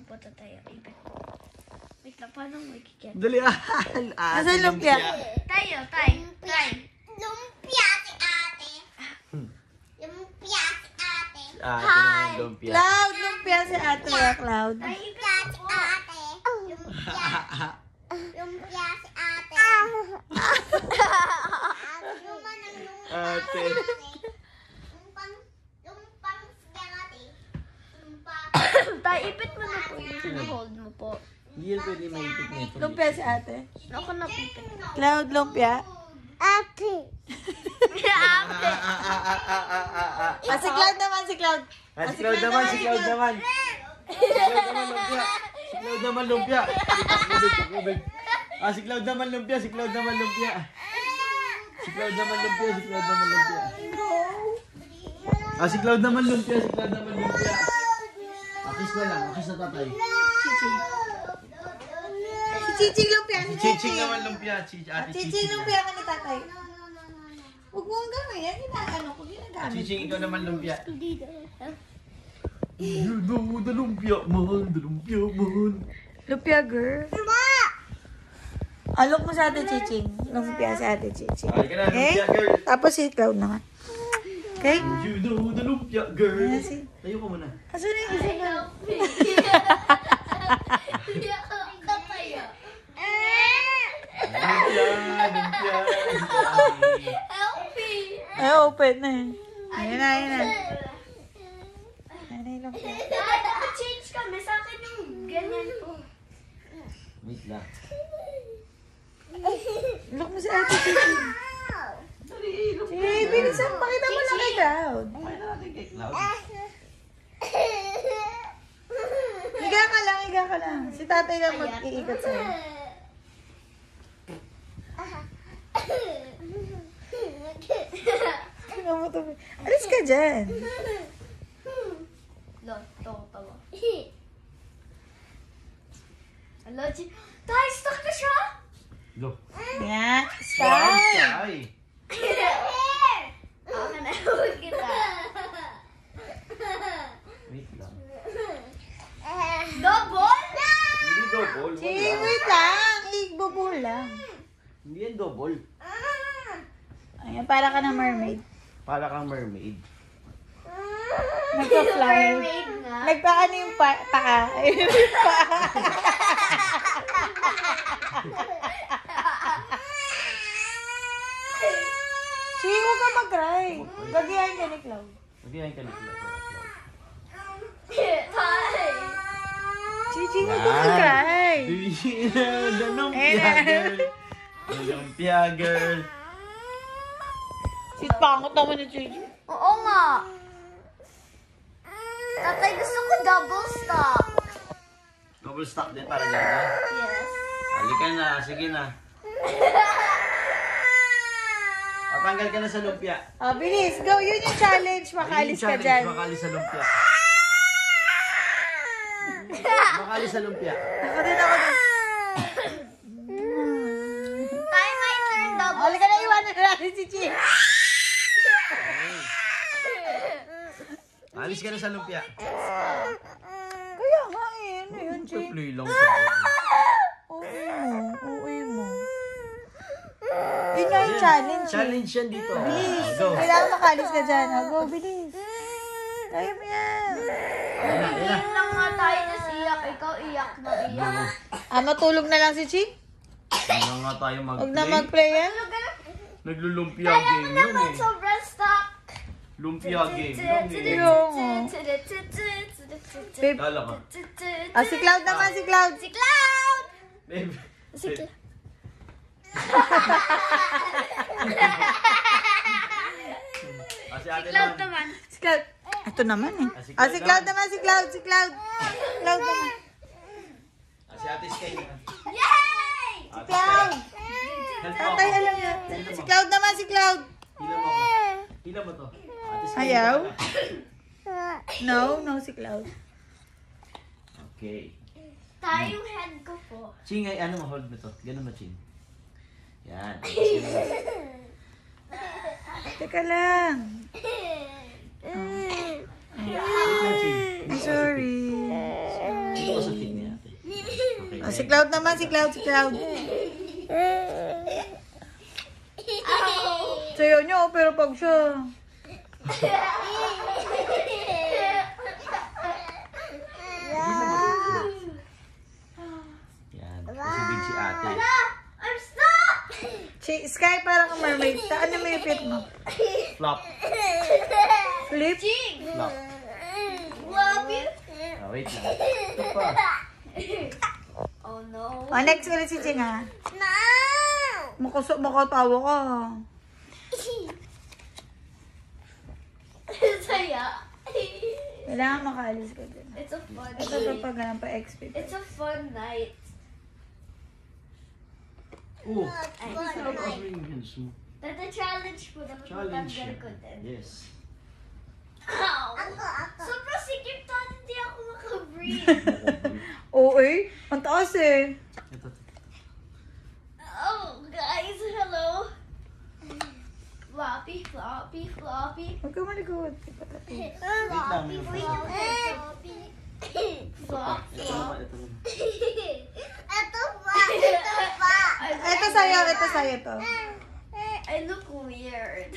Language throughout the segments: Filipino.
Punta tayo. Ipit. Wait lang, paano mo ikikit? Dali. Asan lumpia? Tayo. Lumpia si ate. Lumpia si ate. Hi. Lumpia. Cloud, lumpia si ate. Cloud. Lumpia si ate. Lumpia si ate. Luman ng lumpia. Ate. Lumpang spaghetti. Lumpa. Tayo, ipit mo na po yung hold mo po. Hindi yan pwede maipit nito. Lumpia si ate. Ako na pipit. Cloud, lumpia. Ate. Si Cloud naman, si Cloud. Si Cloud naman. Si Cloud naman lumpia. Si Cloud naman lumpia. Kubig. Si Cloud naman lumpia. Si Cloud naman lumpia. Si Cloud naman lumpia. Si Cloud naman lumpia. Si Cloud naman lumpia. Si Cloud naman lumpia. Akis na lang. Akis na tatay. Si Chiching lumpia. Si Chiching naman lumpia. Ate Chiching lumpia ka ni tatay. Huwag mo ang gawin. Yan ginagamit ko. Ginagamit. Chiching, ikaw naman lumpia. The lumpia man. The lumpia man. Lumpia girl. Alok mo sa ate Chiching. Lumpia sa ate Chiching. Okay ka na, lumpia girl. Tapos si Cloud naman. Okay? You know the lumpia girl. Ayan si... Tayo ka muna. Asan na yung isa na? Lumpia. Help me! Ay, open na eh. Ayan na. Ayan na yung lumpia. Change kami. Sa akin yung ganyan po. Wait lang. Look mo sa ate Chiching. Sige, bilisan. Pakita mo lang kay Cloud. Kumain na natin kay Cloud. Higa ka lang. Si tatay lang mag-iikat sa'yo. Alis ka dyan. Tawa. Hello, Tay, stuck na siya? Go. Yan. Wow, Sky. Sky. Ako na, huwag kita. Wait lang. Double? Hindi double. Ching, Wala. wait lang. Igbubuhol lang. Hindi yan double. Ayan, para ka ng mermaid. Para kang mermaid. Nagpa-fly. Mermaid nga. Nagpaano yung paa. Ayun yung paa. Ching, huwag ka mag-cry. Gagayahin ka ni Cloud. Magiging ka na Cloud. Tay. Chiching, huwag ka mag-cry. The lumpia girl. The lumpia girl. Si pangot naman ni Chiching. Oo nga. Tatay, gusto ko double stock. Double stack din para gano'n. Yes. Halika na. Sige na. Patanggal ka na sa lumpia. Bilis. Go. Yun yung challenge. Makalis ka dyan. Makalis sa lumpia. Makalis sa lumpia. Ako din. Tay, my turn double. Halika na, iwanan na natin si Chi. Alis ka na sa lumpia. Kaya nga eh. Ano yun, Chi? Play lang tayo. Uwi mo. Yun nga yung challenge. Challenge yan dito. Bilis. Go. Kailangan makalis ka dyan. Go, bilis. Kaya mo yan. Ayan na. Yun lang nga tayo nas iyak. Ikaw iyak na iyak. Matulog na lang si Chi? Hindi nga tayo Huwag na mag-play. mag-play yan. Naglulumpia Kaya game mo yun naman eh. sobrang stock. Lumpia game yun eh. Babe. Kala ka. Si Cloud naman, si Cloud. Si Cloud! Babe. Sige. Si ate Cloud naman. naman. Si Cloud. Ito naman eh. Si Si Cloud naman, si Cloud. Si Cloud. Cloud naman. Si ate Sky naman. Yay! Ate Cloud. Sky. Help mo Tatay, ako. alam niya. Si Cloud naman, si Cloud. Hila mo ako. Hila mo to. Ate Sky. Ayaw? No, si Cloud. Okay. Tayo yung head ko po. Ching, ay ano mo, hold mo to. Ganun mo, Ching. Yan. Teka lang. Wait lang, Ching. I'm sorry. Dito ka sa Ching. Ah, si Cloud naman, si Cloud. Sayo niyo, pero pag siya. Yan. Pasibig si ate. I'm stuck! Sky, parang kang mermaid. Ano mo yung fit mo? Flop. Flip? Flop. Love you. Ah, wait lang. Ito pa. Oh no. Oh, next ulit si Ching, ha? No! Makatawa ka. Saya. Kailangan makaalis ka din. It's a fun Ito night. pa ganun pa XP. It's a fun night. Oh. Ay, Ano ba yung hands mo? That's a challenge po. Dapat Challenge matanggal siya. ko din. Yes. Ow! Ako. Sobrang sikip to. Hindi ako makabreathe. Oo eh. Ang taas eh. Ito. Oh, guys. Hello. Floppy, floppy, floppy. Huwag ka malikot. Ipatato. Wait lang. May Floppy. Flop, Ito flop. naman. Ito naman. Ito pa. Ito sa'yo to. I look weird.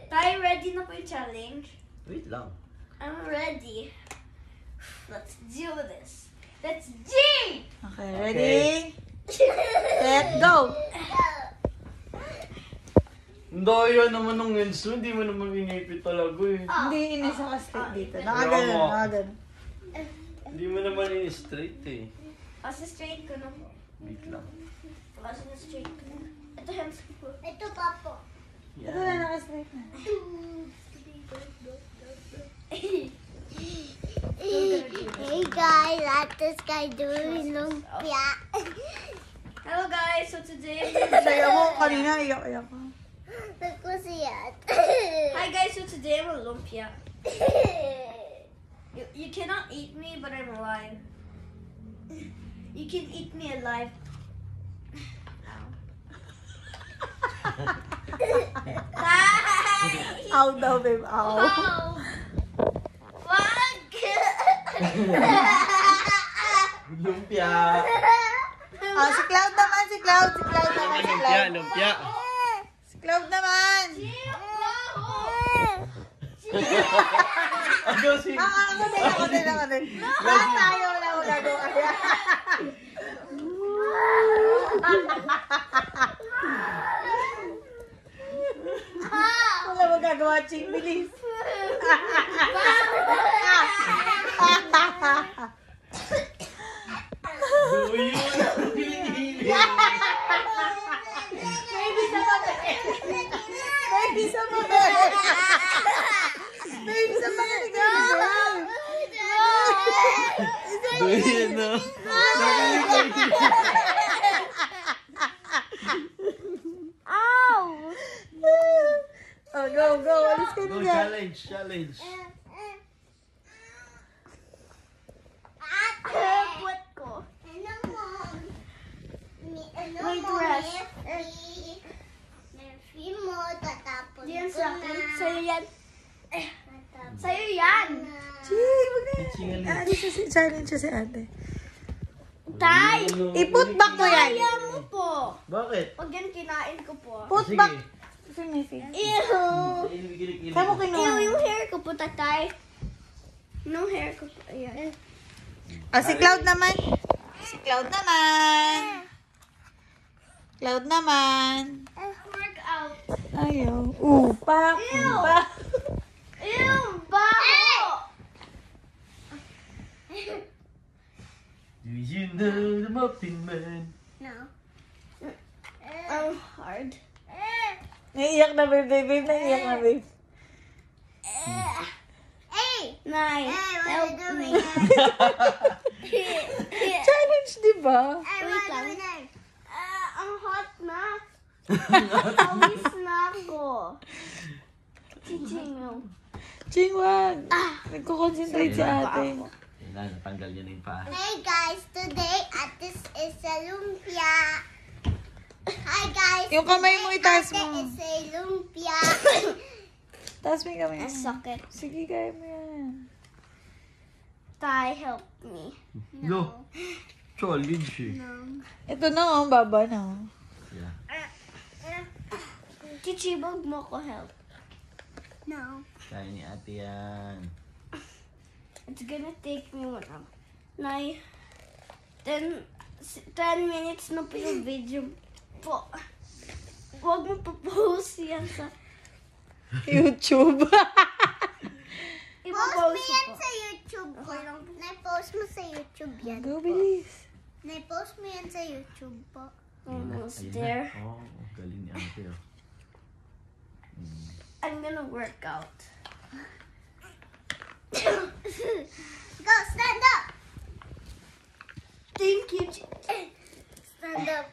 Tayo, ready na po yung challenge? Wait lang. I'm ready. Let's do this. Let's G! Okay, ready? Set, go! Ang daya naman ng hands mo. Hindi mo naman inipit talaga eh. Hindi inisa ka straight dito. Nakaganon. Hindi mo naman in-straight eh. Kasi straight ko na po. Wait lang. Kasi na straight ko na. Ito hands ko po. Ito pa po. Ito na, naka-straight na. Hey guys, at this guy doing lumpia. Hello guys, so today... Sayo mo, kanina iyak-iyak ka. Ako siya. Hi guys, so today I'm a lumpia. You cannot eat me, but I'm alive. You can eat me alive. Ow. Ow daw, babe. Ow. Ow. Wag! Lumpia. Ah, si Cloud naman, si Cloud. Si Cloud naman, si Lumpia, Cloud. lumpia. Si Cloud naman. Ako si... Ako din. Lahat tayo, wala ko gagawa. Wala mo gagawa, Ching. Bilis. Duyo na. Hili-hili. Baby sa pagkain. Baby sa pagkain. Baby sa pagkain. Duyo na. Ow! Oh, go. Alis ka Go, na. challenge. What ko? Ano mo? My dress. Nerfy mo, tatapon Yan ko sa na. akin. Sa'yo yan. Tatapon Sa'yo yan. na. Ching, wag na. Chingaling. Alis siya si challenge siya si ate. Tay! I-put back mo yan. Kaya mo po. Bakit? Pag yan kinain ko po. Put Sige. back. Sige. Ew! Kilik-kilik. Saan mo kinuha? Yung hair ko po, tatay. Yung hair ko po. Ayan. Ah, si Cloud naman. Cloud naman. Workout. Ayaw. Pa. Ew! Baho! Do you know the Muffin Man? No. Hard. Naiiyak na, babe. Naiiyak na, babe. Hey! Nice. Hey, what are Help you doing me. there? Challenge, di ba? Hey, what are you doing there? Ang hot na. Pawis na ako. Chiching. Ching, wag. Nagko-concentrate si ate. Yan na, natanggal niya na yung paa. Hey guys, today at this is a lumpia. Hi guys. Yung kamay mo, today itaas ate mo. is a lumpia. Taas mo yung kamay mo. Suck it. Sige, kaya mo yan. Ty, help me. No. Solid siya. Ito na oh, baba na. Yeah. Chichi, wag mo ko help. No. Kaya ni ate yan. It's gonna take me 10 minutes na po yung video po. Huwag mo po-post yan sa... YouTube. Post mo Ipo-post yan ko po. sa YouTube. Okay lang po. Na-post mo sa YouTube yan. Go, bilis. Na-post mo yan sa YouTube po. Almost Ayun there. na. Oh, galing ni ate. Oh. I'm gonna work out. Go, stand up. Thank you, Stand up.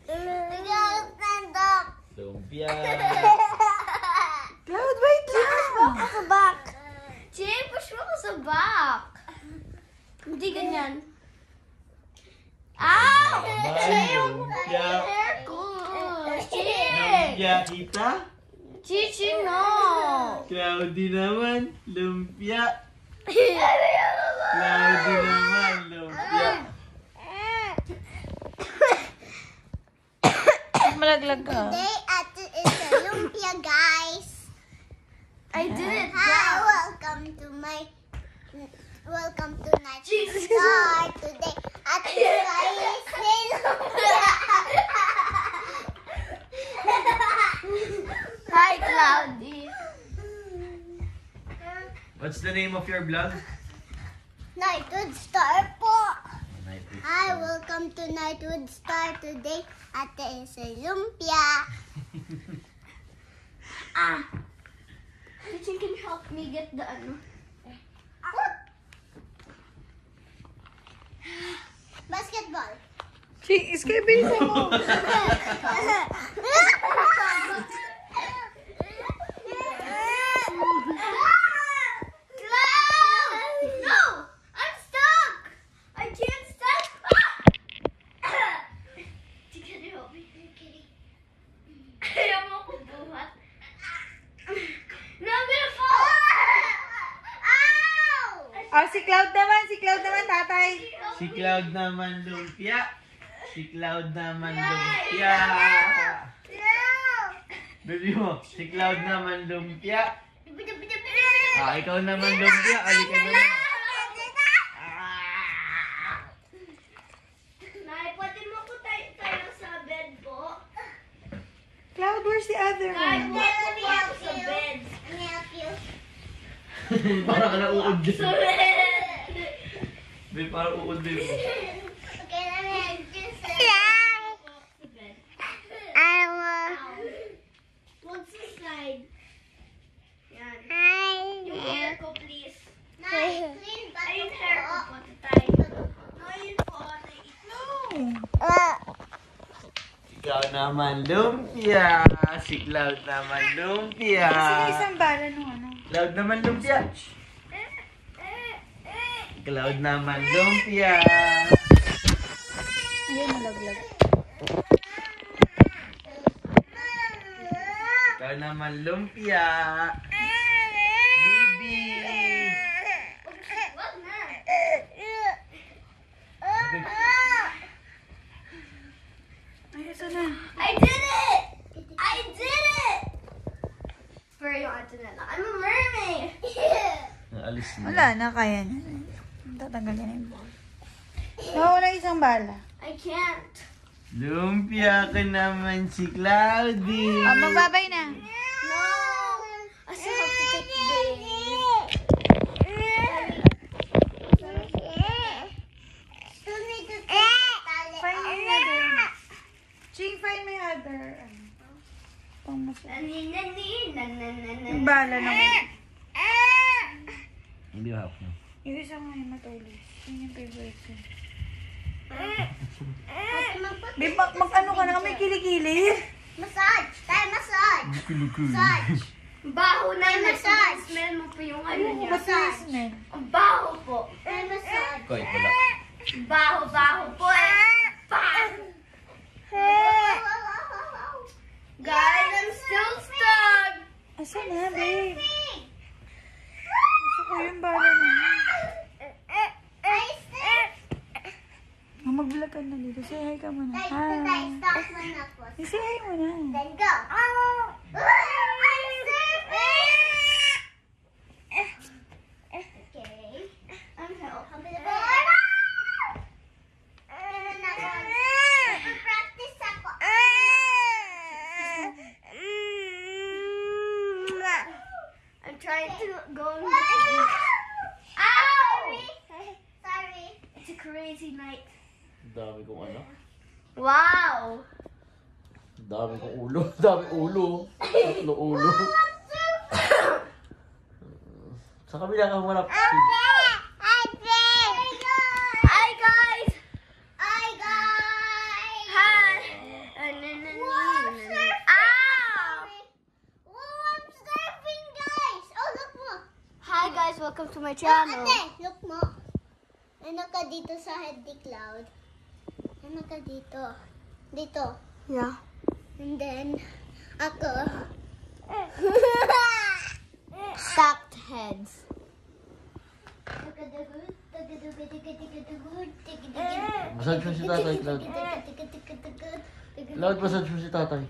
Go, stand up. Lumpia. Cloud, wait lang. Ako sa back. Jay, push mo ko sa back. Hindi ganyan. Ow! Jay, Lumpia. hair ko. Jay! Lumpia kita. Chichi, no! Cloudy naman. Lumpia. Cloudy naman. Lumpia. Malaglag ka. Today at is a lumpia, guys. I did it. Hi, welcome to Night Jesus. Star. Today at is lumpia. Hi, Cloudy. What's the name of your vlog? Nightwood Star po. Night with Hi, Star. welcome to Nightwood Star. Today ate is a lumpia. Chichi can help me get the ano. Basketball. Iskay, bilisan mo. No! I'm stuck! I can't stand. Can you help me? Ayaw mo ko buhat. No, I'm gonna fall! Ah, si Cloud naman, tatay. Si Cloud naman lumpia. Si Cloud naman lumpia. Baby mo, si Cloud naman lumpia. Ikaw naman lumpia. Alika naman. Nay, pwede mo ko tayo sa bed po? Cloud, where's the other Nay, one? pwede mo ako sa bed. Can I help you? Parang ka nauud Sa din. bed! Babe, parang uud din mo. Okay, let me help you. Sa bed. I will. Huwag sa side. Yan. Hi. Yung hair ko, please. Nice. Clean Ay, yung back hair ko po. po, tatay. No, yun po. No. Ikaw naman lumpia. Si Cloud naman lumpia. Sino isang bala nung ano? Cloud naman lumpia. Cloud naman lumpia. Ayun, malaglag. Cloud naman lumpia. Bibi. Wag na. Ay, ito na. I did it! I did it! Pero yung ato na lang. I'm a mermaid! Naalis na. Wala na, kaya na. Tatanggal niya na yung ball. Nawala isang bala. I can't. Lumpia ka naman si Cloudy. Oh, magbabay na. No! I still have to take the baby. Still need to take the towel Find off. my other. Ching, find my other. Pang masaya. Yung bala naman. Hindi hap na. Yung isa nga yung matulis. Yun yung favorite ko. Babe, mag-ano ka na? May kilikili. Massage. Tayo massage. Massage. Baho na yung Massage. smell mo po yung ano Ano niya. ba sa smell? Ang baho po. Tayo massage. Koy, wala. Baho po eh. Guys, I'm still stuck. Asa na, babe? Gusto ko yung bala na. Mag-vlog ka na dito. Say hi ka muna. Hi. Stop mo na po. Say hi muna. Then go. Okay. I'm help. Practice ako. I'm trying to go. Sorry. It's a crazy night. Dami kong ano. Wow. Dami kong ulo. Dami ulo. Tatlo ulo. Sa kabila ka humarap. Hi guys. Hi guys. Hi. Ow. Oh, I'm surfing, guys. Oh, look mo. Hi guys, welcome to my Oh, channel. ate, look mo. Ano ka dito sa Heady Cloud? Ano ka dito? Dito. Yeah. And then, ako. Stacked heads. Massage mo si tatay, Cloud. Cloud, massage mo si tatay.